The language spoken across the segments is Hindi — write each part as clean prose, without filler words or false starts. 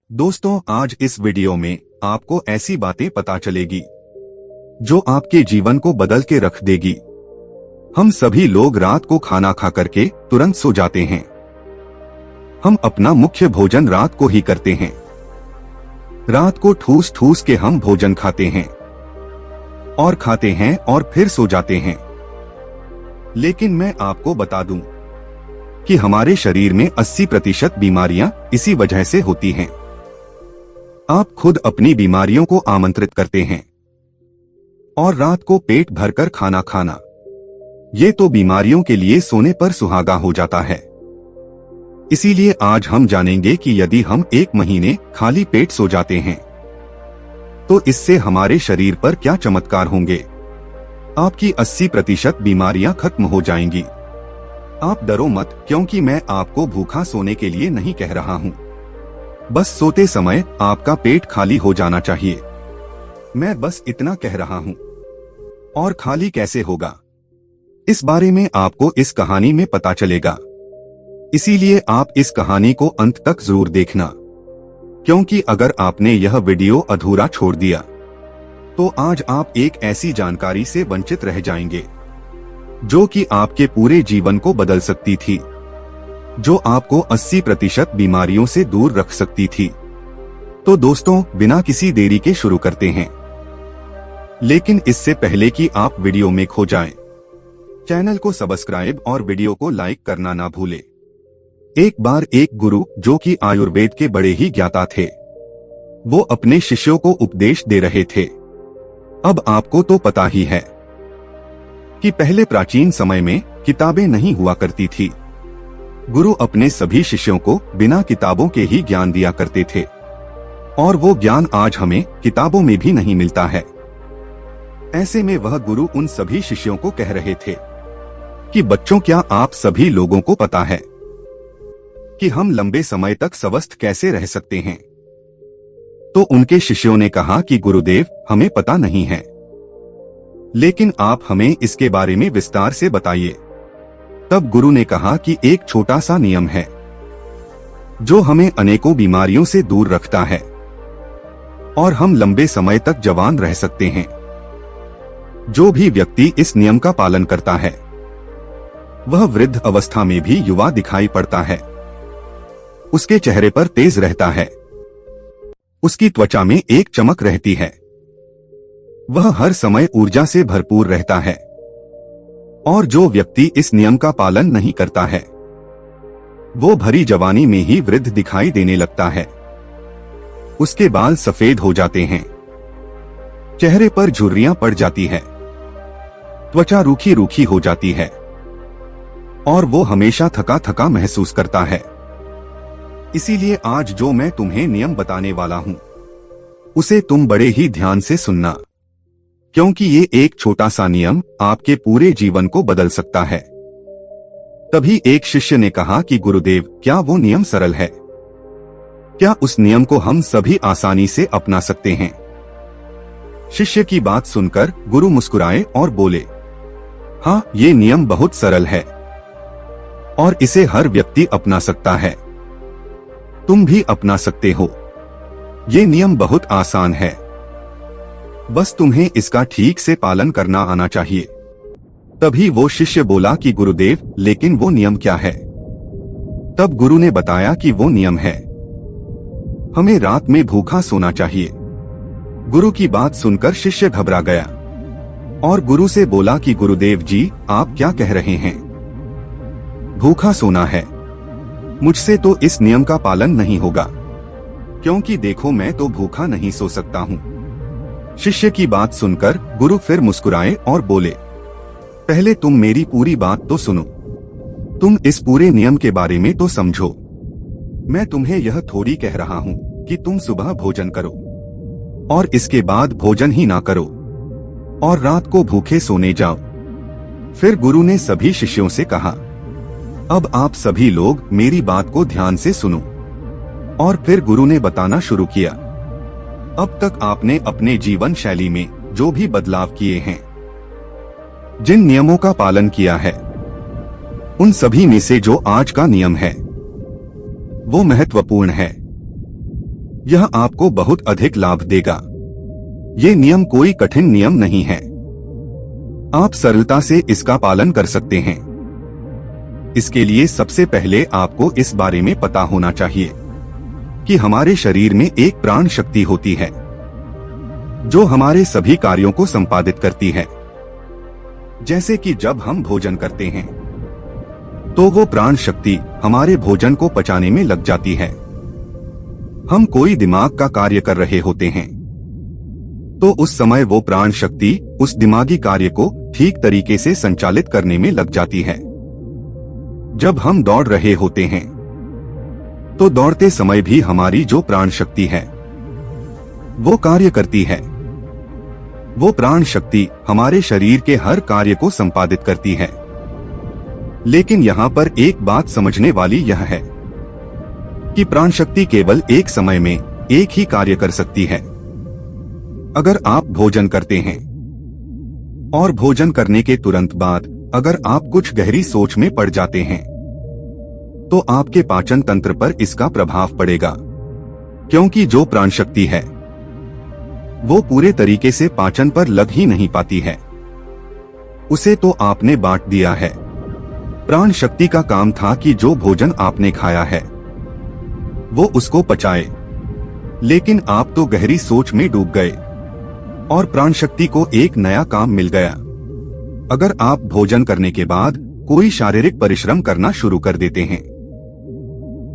दोस्तों, आज इस वीडियो में आपको ऐसी बातें पता चलेगी जो आपके जीवन को बदल के रख देगी। हम सभी लोग रात को खाना खा करके तुरंत सो जाते हैं। हम अपना मुख्य भोजन रात को ही करते हैं। रात को ठूस ठूस के हम भोजन खाते हैं और फिर सो जाते हैं। लेकिन मैं आपको बता दूं कि हमारे शरीर में 80% बीमारियां इसी वजह से होती हैं। आप खुद अपनी बीमारियों को आमंत्रित करते हैं और रात को पेट भरकर खाना खाना, ये तो बीमारियों के लिए सोने पर सुहागा हो जाता है। इसीलिए आज हम जानेंगे कि यदि हम 1 महीने खाली पेट सो जाते हैं तो इससे हमारे शरीर पर क्या चमत्कार होंगे। आपकी 80% बीमारियां खत्म हो जाएंगी। आप डरो मत, क्योंकि मैं आपको भूखा सोने के लिए नहीं कह रहा हूं। बस सोते समय आपका पेट खाली हो जाना चाहिए। मैं बस इतना कह रहा हूं। और खाली कैसे होगा, इस बारे में आपको इस कहानी में पता चलेगा। इसीलिए आप इस कहानी को अंत तक जरूर देखना, क्योंकि अगर आपने यह वीडियो अधूरा छोड़ दिया तो आज आप एक ऐसी जानकारी से वंचित रह जाएंगे जो कि आपके पूरे जीवन को बदल सकती थी, जो आपको 80% बीमारियों से दूर रख सकती थी। तो दोस्तों, बिना किसी देरी के शुरू करते हैं। लेकिन इससे पहले कि आप वीडियो में खो जाएं, चैनल को सब्सक्राइब और वीडियो को लाइक करना ना भूलें। एक बार एक गुरु, जो कि आयुर्वेद के बड़े ही ज्ञाता थे, वो अपने शिष्यों को उपदेश दे रहे थे। अब आपको तो पता ही है कि पहले प्राचीन समय में किताबें नहीं हुआ करती थी। गुरु अपने सभी शिष्यों को बिना किताबों के ही ज्ञान दिया करते थे, और वो ज्ञान आज हमें किताबों में भी नहीं मिलता है। ऐसे में वह गुरु उन सभी शिष्यों को कह रहे थे कि बच्चों, क्या आप सभी लोगों को पता है कि हम लंबे समय तक स्वस्थ कैसे रह सकते हैं? तो उनके शिष्यों ने कहा कि गुरुदेव, हमें पता नहीं है, लेकिन आप हमें इसके बारे में विस्तार से बताइए। तब गुरु ने कहा कि एक छोटा सा नियम है जो हमें अनेकों बीमारियों से दूर रखता है और हम लंबे समय तक जवान रह सकते हैं। जो भी व्यक्ति इस नियम का पालन करता है वह वृद्ध अवस्था में भी युवा दिखाई पड़ता है। उसके चेहरे पर तेज रहता है, उसकी त्वचा में एक चमक रहती है, वह हर समय ऊर्जा से भरपूर रहता है। और जो व्यक्ति इस नियम का पालन नहीं करता है वो भरी जवानी में ही वृद्ध दिखाई देने लगता है। उसके बाल सफेद हो जाते हैं, चेहरे पर झुर्रियां पड़ जाती है, त्वचा रूखी रूखी हो जाती है और वो हमेशा थका थका महसूस करता है। इसीलिए आज जो मैं तुम्हें नियम बताने वाला हूं उसे तुम बड़े ही ध्यान से सुनना, क्योंकि ये एक छोटा सा नियम आपके पूरे जीवन को बदल सकता है। तभी एक शिष्य ने कहा कि गुरुदेव, क्या वो नियम सरल है? क्या उस नियम को हम सभी आसानी से अपना सकते हैं? शिष्य की बात सुनकर गुरु मुस्कुराए और बोले, हाँ, ये नियम बहुत सरल है और इसे हर व्यक्ति अपना सकता है। तुम भी अपना सकते हो। ये नियम बहुत आसान है, बस तुम्हें इसका ठीक से पालन करना आना चाहिए। तभी वो शिष्य बोला कि गुरुदेव, लेकिन वो नियम क्या है? तब गुरु ने बताया कि वो नियम है, हमें रात में भूखा सोना चाहिए। गुरु की बात सुनकर शिष्य घबरा गया और गुरु से बोला कि गुरुदेव जी, आप क्या कह रहे हैं? भूखा सोना है? मुझसे तो इस नियम का पालन नहीं होगा, क्योंकि देखो, मैं तो भूखा नहीं सो सकता हूँ। शिष्य की बात सुनकर गुरु फिर मुस्कुराए और बोले, पहले तुम मेरी पूरी बात तो सुनो। तुम इस पूरे नियम के बारे में तो समझो। मैं तुम्हें यह थोड़ी कह रहा हूँ कि तुम सुबह भोजन करो और इसके बाद भोजन ही ना करो और रात को भूखे सोने जाओ। फिर गुरु ने सभी शिष्यों से कहा, अब आप सभी लोग मेरी बात को ध्यान से सुनो। और फिर गुरु ने बताना शुरू किया, अब तक आपने अपने जीवन शैली में जो भी बदलाव किए हैं, जिन नियमों का पालन किया है, उन सभी में से जो आज का नियम है वो महत्वपूर्ण है। यह आपको बहुत अधिक लाभ देगा। ये नियम कोई कठिन नियम नहीं है, आप सरलता से इसका पालन कर सकते हैं। इसके लिए सबसे पहले आपको इस बारे में पता होना चाहिए कि हमारे शरीर में एक प्राण शक्ति होती है जो हमारे सभी कार्यों को संपादित करती है। जैसे कि जब हम भोजन करते हैं तो वो प्राण शक्ति हमारे भोजन को पचाने में लग जाती है। हम कोई दिमाग का कार्य कर रहे होते हैं तो उस समय वो प्राण शक्ति उस दिमागी कार्य को ठीक तरीके से संचालित करने में लग जाती है। जब हम दौड़ रहे होते हैं तो दौड़ते समय भी हमारी जो प्राण शक्ति है वो कार्य करती है। वो प्राण शक्ति हमारे शरीर के हर कार्य को संपादित करती है। लेकिन यहाँ पर एक बात समझने वाली यह है कि प्राण शक्ति केवल एक समय में एक ही कार्य कर सकती है। अगर आप भोजन करते हैं और भोजन करने के तुरंत बाद अगर आप कुछ गहरी सोच में पड़ जाते हैं तो आपके पाचन तंत्र पर इसका प्रभाव पड़ेगा, क्योंकि जो प्राण शक्ति है वो पूरे तरीके से पाचन पर लग ही नहीं पाती है। उसे तो आपने बांट दिया है। प्राण शक्ति का काम था कि जो भोजन आपने खाया है वो उसको पचाए, लेकिन आप तो गहरी सोच में डूब गए और प्राण शक्ति को एक नया काम मिल गया। अगर आप भोजन करने के बाद कोई शारीरिक परिश्रम करना शुरू कर देते हैं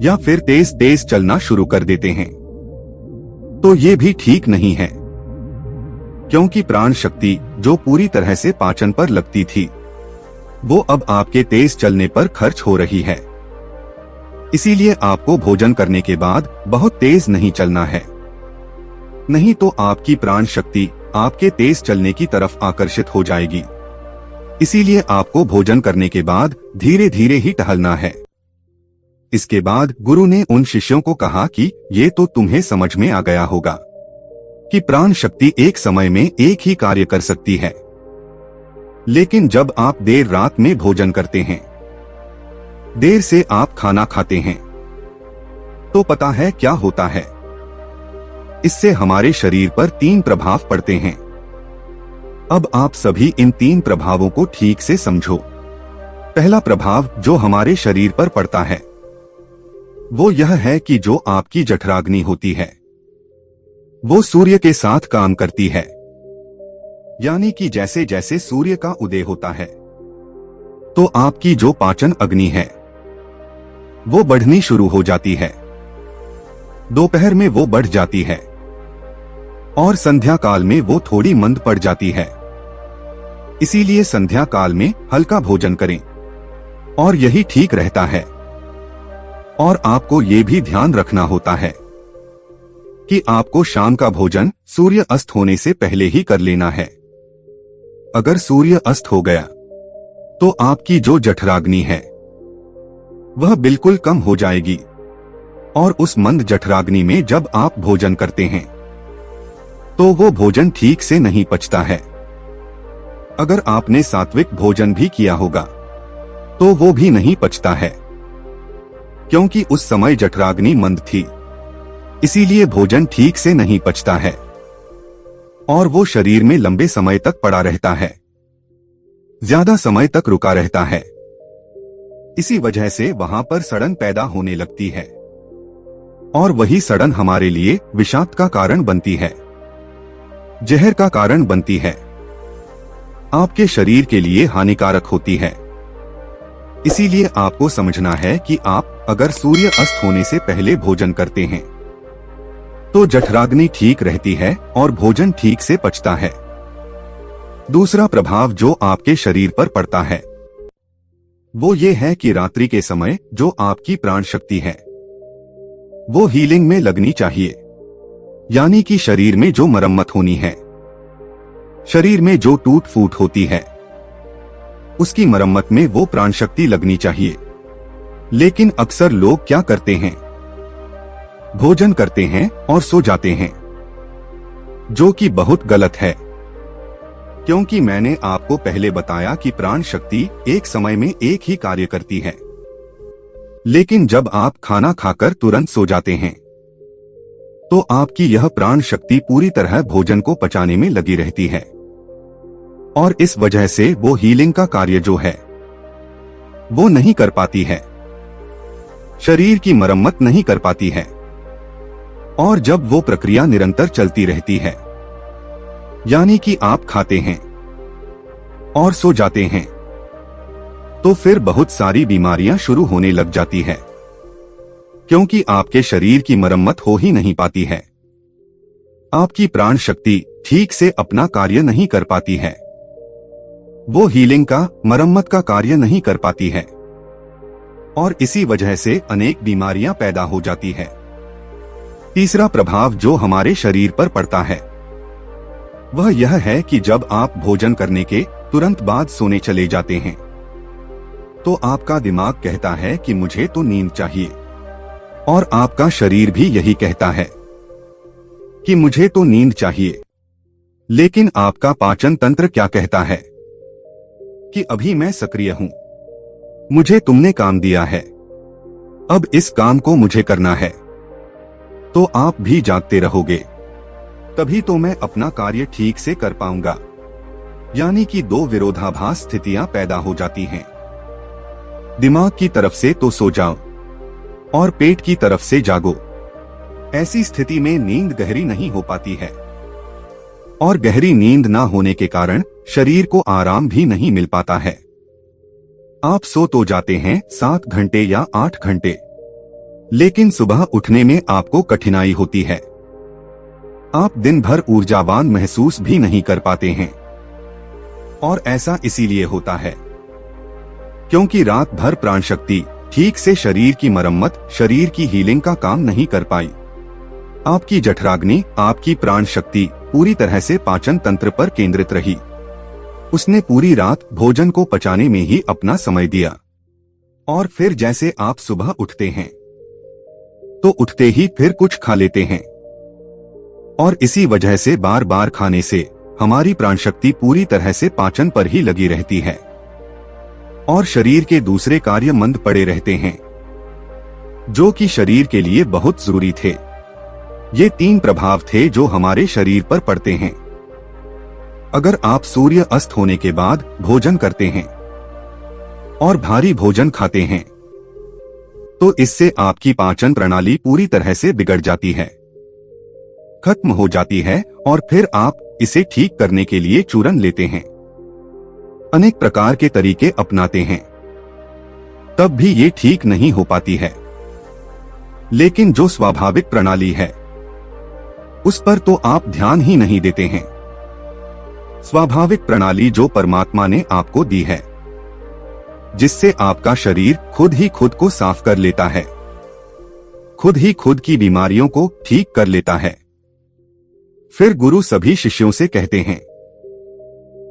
या फिर तेज तेज चलना शुरू कर देते हैं तो ये भी ठीक नहीं है, क्योंकि प्राण शक्ति जो पूरी तरह से पाचन पर लगती थी वो अब आपके तेज चलने पर खर्च हो रही है। इसीलिए आपको भोजन करने के बाद बहुत तेज नहीं चलना है, नहीं तो आपकी प्राण शक्ति आपके तेज चलने की तरफ आकर्षित हो जाएगी। इसीलिए आपको भोजन करने के बाद धीरे धीरे ही टहलना है। इसके बाद गुरु ने उन शिष्यों को कहा कि ये तो तुम्हें समझ में आ गया होगा कि प्राण शक्ति एक समय में एक ही कार्य कर सकती है। लेकिन जब आप देर रात में भोजन करते हैं, देर से आप खाना खाते हैं, तो पता है क्या होता है? इससे हमारे शरीर पर 3 प्रभाव पड़ते हैं। अब आप सभी इन 3 प्रभावों को ठीक से समझो। पहला प्रभाव जो हमारे शरीर पर पड़ता है वो यह है कि जो आपकी जठराग्नि होती है वो सूर्य के साथ काम करती है। यानी कि जैसे जैसे सूर्य का उदय होता है तो आपकी जो पाचन अग्नि है वो बढ़नी शुरू हो जाती है। दोपहर में वो बढ़ जाती है और संध्या काल में वो थोड़ी मंद पड़ जाती है। इसीलिए संध्या काल में हल्का भोजन करें और यही ठीक रहता है। और आपको ये भी ध्यान रखना होता है कि आपको शाम का भोजन सूर्य अस्त होने से पहले ही कर लेना है। अगर सूर्य अस्त हो गया तो आपकी जो जठराग्नि है वह बिल्कुल कम हो जाएगी और उस मंद जठराग्नि में जब आप भोजन करते हैं तो वो भोजन ठीक से नहीं पचता है। अगर आपने सात्विक भोजन भी किया होगा तो वो भी नहीं पचता है, क्योंकि उस समय जठराग्नि मंद थी। इसीलिए भोजन ठीक से नहीं पचता है और वो शरीर में लंबे समय तक पड़ा रहता है, ज्यादा समय तक रुका रहता है। इसी वजह से वहां पर सड़न पैदा होने लगती है और वही सड़न हमारे लिए विषाक्त का कारण बनती है, जहर का कारण बनती है, आपके शरीर के लिए हानिकारक होती है। इसीलिए आपको समझना है कि आप अगर सूर्य अस्त होने से पहले भोजन करते हैं तो जठराग्नि ठीक रहती है और भोजन ठीक से पचता है। दूसरा प्रभाव जो आपके शरीर पर पड़ता है वो ये है कि रात्रि के समय जो आपकी प्राण शक्ति है वो हीलिंग में लगनी चाहिए। यानी कि शरीर में जो मरम्मत होनी है, शरीर में जो टूट फूट होती है उसकी मरम्मत में वो प्राण शक्ति लगनी चाहिए। लेकिन अक्सर लोग क्या करते हैं, भोजन करते हैं और सो जाते हैं, जो कि बहुत गलत है। क्योंकि मैंने आपको पहले बताया कि प्राण शक्ति एक समय में एक ही कार्य करती है। लेकिन जब आप खाना खाकर तुरंत सो जाते हैं तो आपकी यह प्राण शक्ति पूरी तरह भोजन को पचाने में लगी रहती है और इस वजह से वो हीलिंग का कार्य जो है वो नहीं कर पाती है, शरीर की मरम्मत नहीं कर पाती है। और जब वो प्रक्रिया निरंतर चलती रहती है, यानी कि आप खाते हैं और सो जाते हैं, तो फिर बहुत सारी बीमारियां शुरू होने लग जाती है, क्योंकि आपके शरीर की मरम्मत हो ही नहीं पाती है। आपकी प्राण शक्ति ठीक से अपना कार्य नहीं कर पाती है, वो हीलिंग का, मरम्मत का कार्य नहीं कर पाती है और इसी वजह से अनेक बीमारियां पैदा हो जाती है। तीसरा प्रभाव जो हमारे शरीर पर पड़ता है वह यह है कि जब आप भोजन करने के तुरंत बाद सोने चले जाते हैं तो आपका दिमाग कहता है कि मुझे तो नींद चाहिए और आपका शरीर भी यही कहता है कि मुझे तो नींद चाहिए। लेकिन आपका पाचन तंत्र क्या कहता है कि अभी मैं सक्रिय हूं, मुझे तुमने काम दिया है, अब इस काम को मुझे करना है, तो आप भी जागते रहोगे, तभी तो मैं अपना कार्य ठीक से कर पाऊंगा। यानी कि दो विरोधाभास स्थितियां पैदा हो जाती हैं। दिमाग की तरफ से तो सो जाओ और पेट की तरफ से जागो। ऐसी स्थिति में नींद गहरी नहीं हो पाती है और गहरी नींद ना होने के कारण शरीर को आराम भी नहीं मिल पाता है। आप सो तो जाते हैं 7 घंटे या 8 घंटे, लेकिन सुबह उठने में आपको कठिनाई होती है। आप दिन भर ऊर्जावान महसूस भी नहीं कर पाते हैं और ऐसा इसीलिए होता है क्योंकि रात भर प्राण शक्ति ठीक से शरीर की मरम्मत, शरीर की हीलिंग का काम नहीं कर पाई। आपकी जठराग्नि, आपकी प्राण शक्ति पूरी तरह से पाचन तंत्र पर केंद्रित रही। उसने पूरी रात भोजन को पचाने में ही अपना समय दिया और फिर जैसे आप सुबह उठते हैं तो उठते ही फिर कुछ खा लेते हैं और इसी वजह से बार बार खाने से हमारी प्राण शक्ति पूरी तरह से पाचन पर ही लगी रहती है और शरीर के दूसरे कार्य मंद पड़े रहते हैं जो कि शरीर के लिए बहुत जरूरी थे। ये 3 प्रभाव थे जो हमारे शरीर पर पड़ते हैं। अगर आप सूर्य अस्त होने के बाद भोजन करते हैं और भारी भोजन खाते हैं तो इससे आपकी पाचन प्रणाली पूरी तरह से बिगड़ जाती है, खत्म हो जाती है और फिर आप इसे ठीक करने के लिए चूरन लेते हैं, अनेक प्रकार के तरीके अपनाते हैं, तब भी ये ठीक नहीं हो पाती है। लेकिन जो स्वाभाविक प्रणाली है उस पर तो आप ध्यान ही नहीं देते हैं। स्वाभाविक प्रणाली जो परमात्मा ने आपको दी है, जिससे आपका शरीर खुद ही खुद को साफ कर लेता है, खुद ही खुद की बीमारियों को ठीक कर लेता है। फिर गुरु सभी शिष्यों से कहते हैं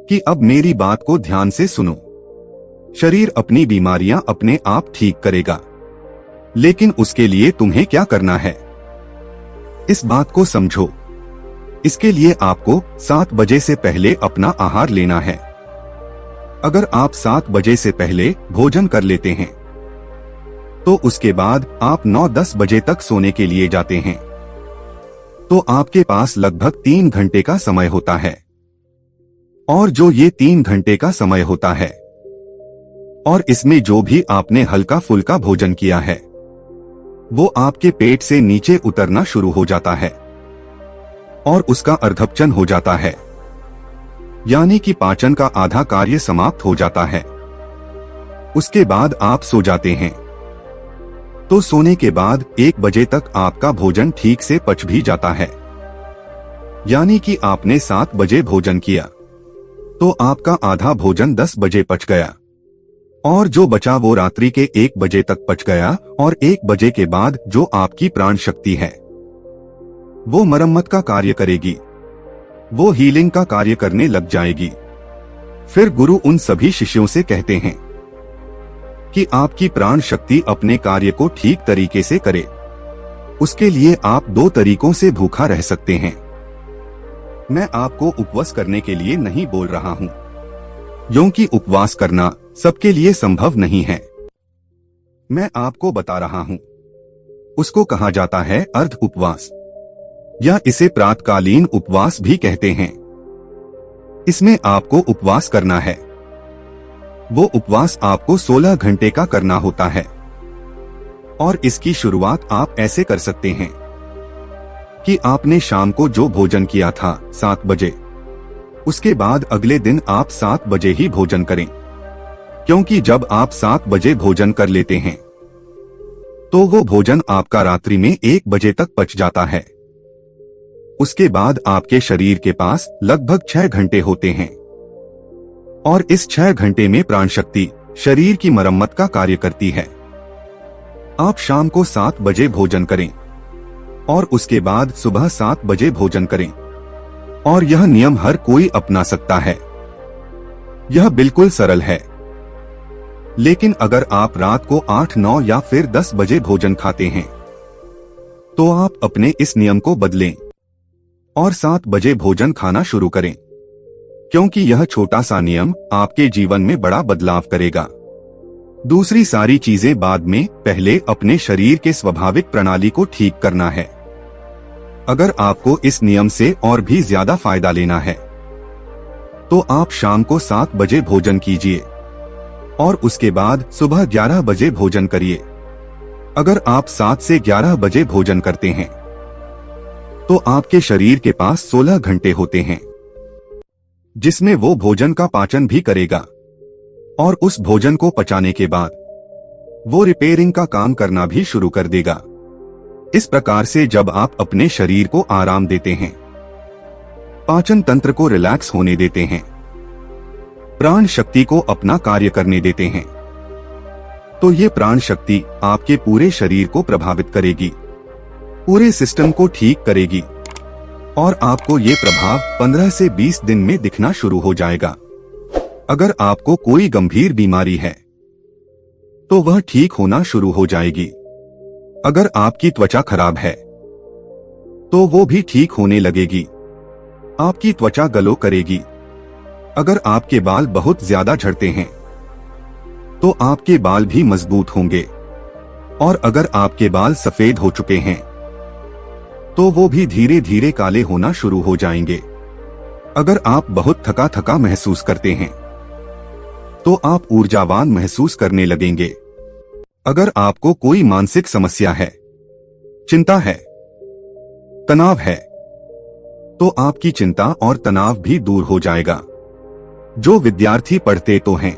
कि अब मेरी बात को ध्यान से सुनो। शरीर अपनी बीमारियां अपने आप ठीक करेगा, लेकिन उसके लिए तुम्हें क्या करना है, इस बात को समझो। इसके लिए आपको 7 बजे से पहले अपना आहार लेना है। अगर आप 7 बजे से पहले भोजन कर लेते हैं तो उसके बाद आप 9-10 बजे तक सोने के लिए जाते हैं तो आपके पास लगभग 3 घंटे का समय होता है। और जो ये 3 घंटे का समय होता है और इसमें जो भी आपने हल्का फुल्का भोजन किया है वो आपके पेट से नीचे उतरना शुरू हो जाता है और उसका अर्धपचन हो जाता है, यानी कि पाचन का आधा कार्य समाप्त हो जाता है। उसके बाद आप सो जाते हैं तो सोने के बाद 1 बजे तक आपका भोजन ठीक से पच भी जाता है, यानी कि आपने 7 बजे भोजन किया तो आपका आधा भोजन 10 बजे पच गया और जो बचा वो रात्रि के 1 बजे तक पच गया और 1 बजे के बाद जो आपकी प्राण शक्ति है वो मरम्मत का कार्य करेगी, वो हीलिंग का कार्य करने लग जाएगी। फिर गुरु उन सभी शिष्यों से कहते हैं कि आपकी प्राण शक्ति अपने कार्य को ठीक तरीके से करे। उसके लिए आप 2 तरीकों से भूखा रह सकते हैं। मैं आपको उपवास करने के लिए नहीं बोल रहा हूँ, क्योंकि उपवास करना सबके लिए संभव नहीं है। मैं आपको बता रहा हूँ, उसको कहा जाता है अर्ध उपवास। या इसे प्रातकालीन उपवास भी कहते हैं। इसमें आपको उपवास करना है। वो उपवास आपको 16 घंटे का करना होता है और इसकी शुरुआत आप ऐसे कर सकते हैं कि आपने शाम को जो भोजन किया था 7 बजे, उसके बाद अगले दिन आप 7 बजे ही भोजन करें, क्योंकि जब आप 7 बजे भोजन कर लेते हैं तो वो भोजन आपका रात्रि में 1 बजे तक पच जाता है। उसके बाद आपके शरीर के पास लगभग 6 घंटे होते हैं और इस 6 घंटे में प्राण शक्ति शरीर की मरम्मत का कार्य करती है। आप शाम को 7 बजे भोजन करें और उसके बाद सुबह 7 बजे भोजन करें और यह नियम हर कोई अपना सकता है। यह बिल्कुल सरल है। लेकिन अगर आप रात को 8, 9 या फिर 10 बजे भोजन खाते हैं तो आप अपने इस नियम को बदलें और 7 बजे भोजन खाना शुरू करें, क्योंकि यह छोटा सा नियम आपके जीवन में बड़ा बदलाव करेगा। दूसरी सारी चीजें बाद में, पहले अपने शरीर के स्वाभाविक प्रणाली को ठीक करना है। अगर आपको इस नियम से और भी ज्यादा फायदा लेना है तो आप शाम को 7 बजे भोजन कीजिए और उसके बाद सुबह 11 बजे भोजन करिए। अगर आप 7 से 11 बजे भोजन करते हैं तो आपके शरीर के पास 16 घंटे होते हैं जिसमें वो भोजन का पाचन भी करेगा और उस भोजन को पचाने के बाद वो रिपेयरिंग का काम करना भी शुरू कर देगा। इस प्रकार से जब आप अपने शरीर को आराम देते हैं, पाचन तंत्र को रिलैक्स होने देते हैं, प्राण शक्ति को अपना कार्य करने देते हैं, तो ये प्राण शक्ति आपके पूरे शरीर को प्रभावित करेगी, पूरे सिस्टम को ठीक करेगी और आपको ये प्रभाव 15 से 20 दिन में दिखना शुरू हो जाएगा। अगर आपको कोई गंभीर बीमारी है तो वह ठीक होना शुरू हो जाएगी। अगर आपकी त्वचा खराब है तो वो भी ठीक होने लगेगी। आपकी त्वचा ग्लो करेगी। अगर आपके बाल बहुत ज्यादा झड़ते हैं तो आपके बाल भी मजबूत होंगे और अगर आपके बाल सफेद हो चुके हैं तो वो भी धीरे धीरे काले होना शुरू हो जाएंगे। अगर आप बहुत थका थका महसूस करते हैं तो आप ऊर्जावान महसूस करने लगेंगे। अगर आपको कोई मानसिक समस्या है, चिंता है, तनाव है, तो आपकी चिंता और तनाव भी दूर हो जाएगा। जो विद्यार्थी पढ़ते तो हैं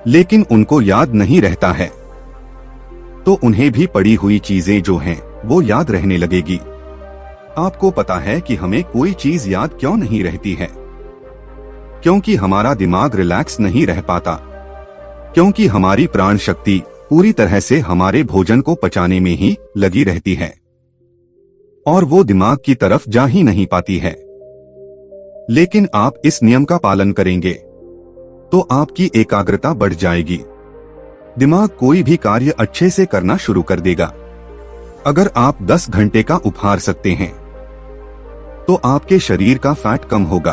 लेकिन उनको याद नहीं रहता है, तो उन्हें भी पढ़ी हुई चीजें जो हैं वो याद रहने लगेगी। आपको पता है कि हमें कोई चीज याद क्यों नहीं रहती है? क्योंकि हमारा दिमाग रिलैक्स नहीं रह पाता, क्योंकि हमारी प्राण शक्ति पूरी तरह से हमारे भोजन को पचाने में ही लगी रहती है और वो दिमाग की तरफ जा ही नहीं पाती है। लेकिन आप इस नियम का पालन करेंगे तो आपकी एकाग्रता बढ़ जाएगी। दिमाग कोई भी कार्य अच्छे से करना शुरू कर देगा। अगर आप 10 घंटे का उपहार सकते हैं तो आपके शरीर का फैट कम होगा।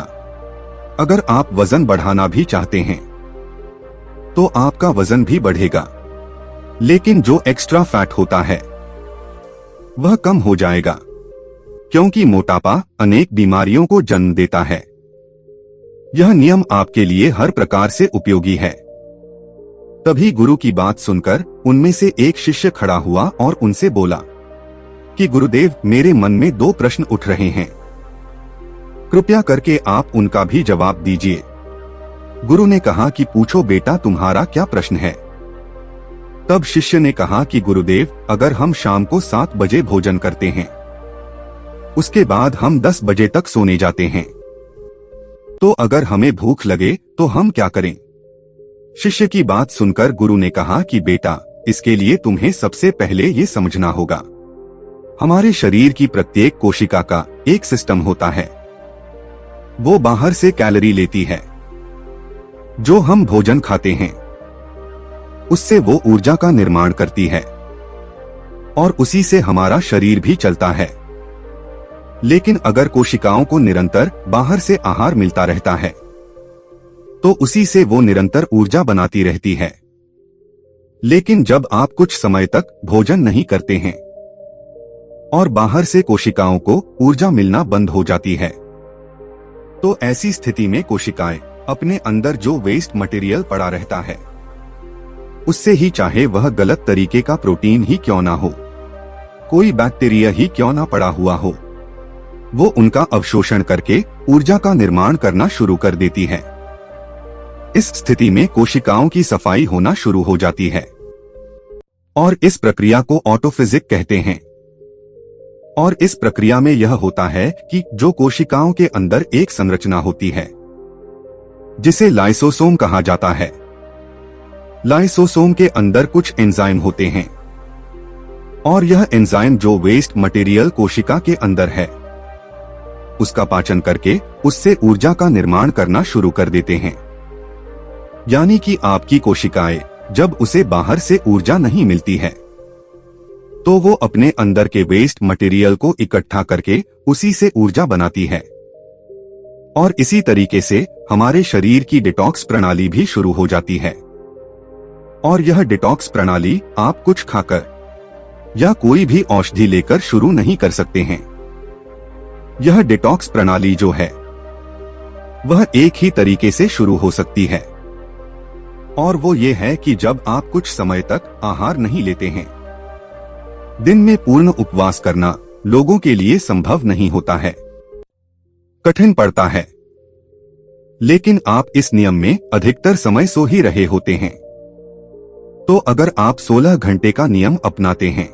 अगर आप वजन बढ़ाना भी चाहते हैं तो आपका वजन भी बढ़ेगा, लेकिन जो एक्स्ट्रा फैट होता है वह कम हो जाएगा, क्योंकि मोटापा अनेक बीमारियों को जन्म देता है। यह नियम आपके लिए हर प्रकार से उपयोगी है। तभी गुरु की बात सुनकर उनमें से एक शिष्य खड़ा हुआ और उनसे बोला कि गुरुदेव, मेरे मन में 2 प्रश्न उठ रहे हैं, कृपया करके आप उनका भी जवाब दीजिए। गुरु ने कहा कि पूछो बेटा, तुम्हारा क्या प्रश्न है? तब शिष्य ने कहा कि गुरुदेव, अगर हम शाम को 7 बजे भोजन करते हैं, उसके बाद हम 10 बजे तक सोने जाते हैं, तो अगर हमें भूख लगे तो हम क्या करें? शिष्य की बात सुनकर गुरु ने कहा कि बेटा, इसके लिए तुम्हें सबसे पहले ये समझना होगा, हमारे शरीर की प्रत्येक कोशिका का एक सिस्टम होता है। वो बाहर से कैलोरी लेती है। जो हम भोजन खाते हैं उससे वो ऊर्जा का निर्माण करती है और उसी से हमारा शरीर भी चलता है। लेकिन अगर कोशिकाओं को निरंतर बाहर से आहार मिलता रहता है तो उसी से वो निरंतर ऊर्जा बनाती रहती है। लेकिन जब आप कुछ समय तक भोजन नहीं करते हैं और बाहर से कोशिकाओं को ऊर्जा मिलना बंद हो जाती है। तो ऐसी स्थिति में कोशिकाएं अपने अंदर जो वेस्ट मटेरियल पड़ा रहता है, उससे ही चाहे वह गलत तरीके का प्रोटीन ही क्यों ना हो, कोई बैक्टीरिया ही क्यों ना पड़ा हुआ हो, वो उनका अवशोषण करके ऊर्जा का निर्माण करना शुरू कर देती है। इस स्थिति में कोशिकाओं की सफाई होना शुरू हो जाती है और इस प्रक्रिया को ऑटोफेजिक कहते हैं। और इस प्रक्रिया में यह होता है कि जो कोशिकाओं के अंदर एक संरचना होती है जिसे लाइसोसोम कहा जाता है, लाइसोसोम के अंदर कुछ एंजाइम होते हैं और यह एंजाइम जो वेस्ट मटेरियल कोशिका के अंदर है उसका पाचन करके उससे ऊर्जा का निर्माण करना शुरू कर देते हैं। यानी कि आपकी कोशिकाएं जब उसे बाहर से ऊर्जा नहीं मिलती है तो वो अपने अंदर के वेस्ट मटेरियल को इकट्ठा करके उसी से ऊर्जा बनाती है। और इसी तरीके से हमारे शरीर की डिटॉक्स प्रणाली भी शुरू हो जाती है। और यह डिटॉक्स प्रणाली आप कुछ खाकर या कोई भी औषधि लेकर शुरू नहीं कर सकते हैं। यह डिटॉक्स प्रणाली जो है वह एक ही तरीके से शुरू हो सकती है और वो ये है कि जब आप कुछ समय तक आहार नहीं लेते हैं। दिन में पूर्ण उपवास करना लोगों के लिए संभव नहीं होता है, कठिन पड़ता है, लेकिन आप इस नियम में अधिकतर समय सो ही रहे होते हैं। तो अगर आप 16 घंटे का नियम अपनाते हैं,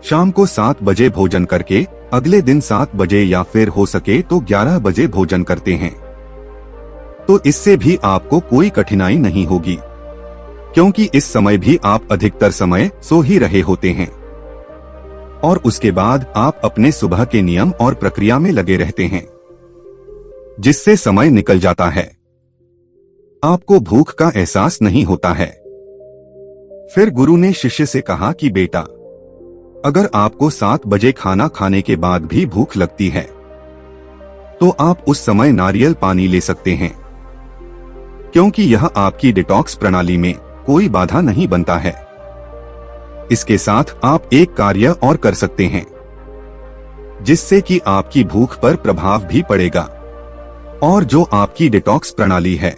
शाम को 7 बजे भोजन करके अगले दिन 7 बजे या फिर हो सके तो 11 बजे भोजन करते हैं, तो इससे भी आपको कोई कठिनाई नहीं होगी, क्योंकि इस समय भी आप अधिकतर समय सो ही रहे होते हैं। और उसके बाद आप अपने सुबह के नियम और प्रक्रिया में लगे रहते हैं, जिससे समय निकल जाता है। आपको भूख का एहसास नहीं होता है। फिर गुरु ने शिष्य से कहा कि बेटा, अगर आपको 7 बजे खाना खाने के बाद भी भूख लगती है तो आप उस समय नारियल पानी ले सकते हैं, क्योंकि यह आपकी डिटॉक्स प्रणाली में कोई बाधा नहीं बनता है। इसके साथ आप एक कार्य और कर सकते हैं जिससे कि आपकी भूख पर प्रभाव भी पड़ेगा और जो आपकी डिटॉक्स प्रणाली है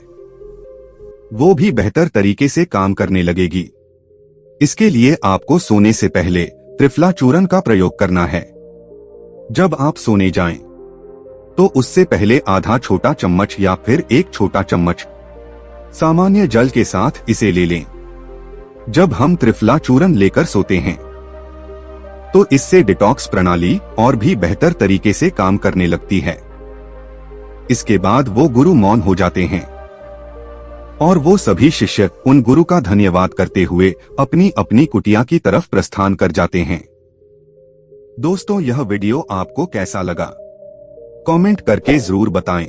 वो भी बेहतर तरीके से काम करने लगेगी। इसके लिए आपको सोने से पहले त्रिफला चूर्ण का प्रयोग करना है। जब आप सोने जाएं, तो उससे पहले आधा छोटा चम्मच या फिर 1 छोटा चम्मच सामान्य जल के साथ इसे ले लें। जब हम त्रिफला चूर्ण लेकर सोते हैं तो इससे डिटॉक्स प्रणाली और भी बेहतर तरीके से काम करने लगती है। इसके बाद वो गुरु मौन हो जाते हैं और वो सभी शिष्य उन गुरु का धन्यवाद करते हुए अपनी अपनी कुटिया की तरफ प्रस्थान कर जाते हैं। दोस्तों, यह वीडियो आपको कैसा लगा? कमेंट करके जरूर बताएं।